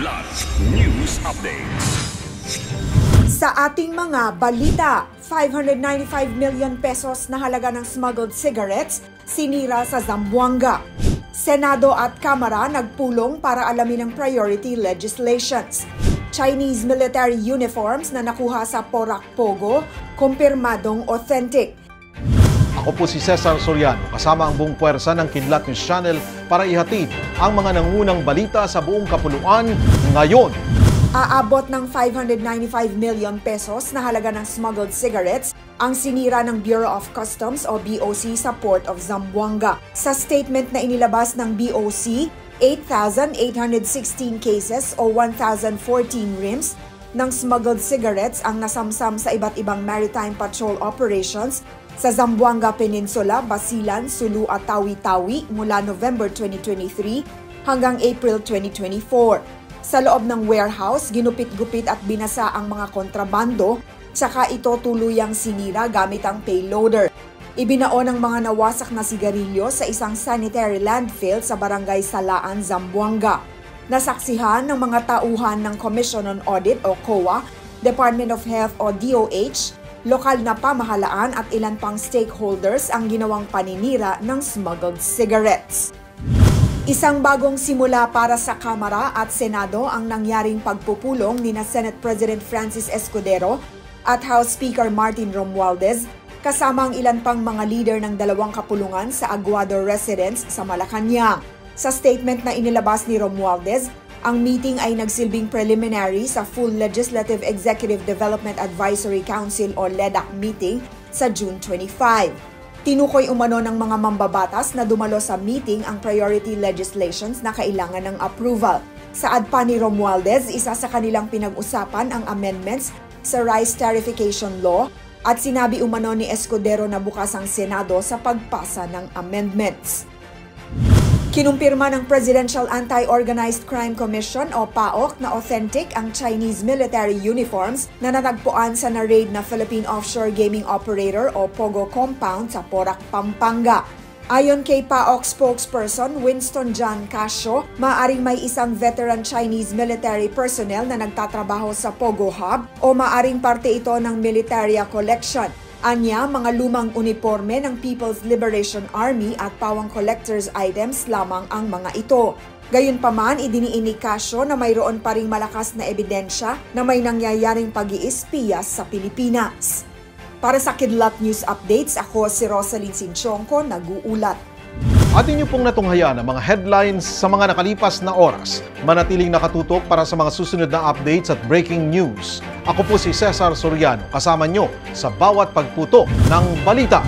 Kidlat News Updates. Sa ating mga balita, 595 million pesos na halaga ng smuggled cigarettes sinira sa Zamboanga. Senado at Kamara nagpulong para alamin ang priority legislations. Chinese military uniforms na nakuha sa Porac Pogo, kumpirmadong authentic. Ako po si Cesar Soriano, kasama ang buong puwersa ng Kidlat News Channel para ihatid ang mga nangunang balita sa buong kapuluan ngayon. Aabot ng 595 million pesos na halaga ng smuggled cigarettes ang sinira ng Bureau of Customs o BOC sa Port of Zamboanga. Sa statement na inilabas ng BOC, 8,816 cases o 1,014 rims ng smuggled cigarettes ang nasamsam sa iba't ibang maritime patrol operations sa Zamboanga Peninsula, Basilan, Sulu at Tawi-Tawi mula November 2023 hanggang April 2024. Sa loob ng warehouse, ginupit-gupit at binasa ang mga kontrabando, tsaka ito tuluyang sinira gamit ang payloader. Ibinao ng mga nawasak na sigarilyo sa isang sanitary landfill sa barangay Salaan, Zamboanga. Nasaksihan ng mga tauhan ng Commission on Audit o COA, Department of Health o DOH, lokal na pamahalaan at ilan pang stakeholders ang ginawang paninira ng smuggled cigarettes. Isang bagong simula para sa Kamara at Senado ang nangyaring pagpupulong ni Senate President Francis Escudero at House Speaker Martin Romualdez kasama ang ilan pang mga leader ng dalawang kapulungan sa Aguado Residence sa Malacanang. Sa statement na inilabas ni Romualdez, ang meeting ay nagsilbing preliminary sa Full Legislative Executive Development Advisory Council o LEDAC meeting sa June 25. Tinukoy umano ng mga mambabatas na dumalo sa meeting ang priority legislations na kailangan ng approval. Saad pa ni Romualdez, isa sa kanilang pinag-usapan ang amendments sa Rice Tariffication Law at sinabi umano ni Escudero na bukas ang Senado sa pagpasa ng amendments. Kinumpirma ng Presidential Anti-Organized Crime Commission o PAOC na authentic ang Chinese military uniforms na natagpuan sa na-raid na Philippine Offshore Gaming Operator o POGO compound sa Porac, Pampanga. Ayon kay PAOC spokesperson Winston John Casio, maaaring may isang veteran Chinese military personnel na nagtatrabaho sa POGO Hub o maaaring parte ito ng Militaria Collection. Anya, mga lumang uniforme ng People's Liberation Army at pawang collector's items lamang ang mga ito. Gayunpaman, idiniin ni Casio na mayroon pa ring malakas na ebidensya na may nangyayaring pag-iispiya sa Pilipinas. Para sa Kidlat News Updates, ako si Rosalyn Sinchonco, nag-uulat. Atin niyo pong natunghayan ang mga headlines sa mga nakalipas na oras. Manatiling nakatutok para sa mga susunod na updates at breaking news. Ako po si Cesar Soriano, kasama niyo sa bawat pagputok ng balita.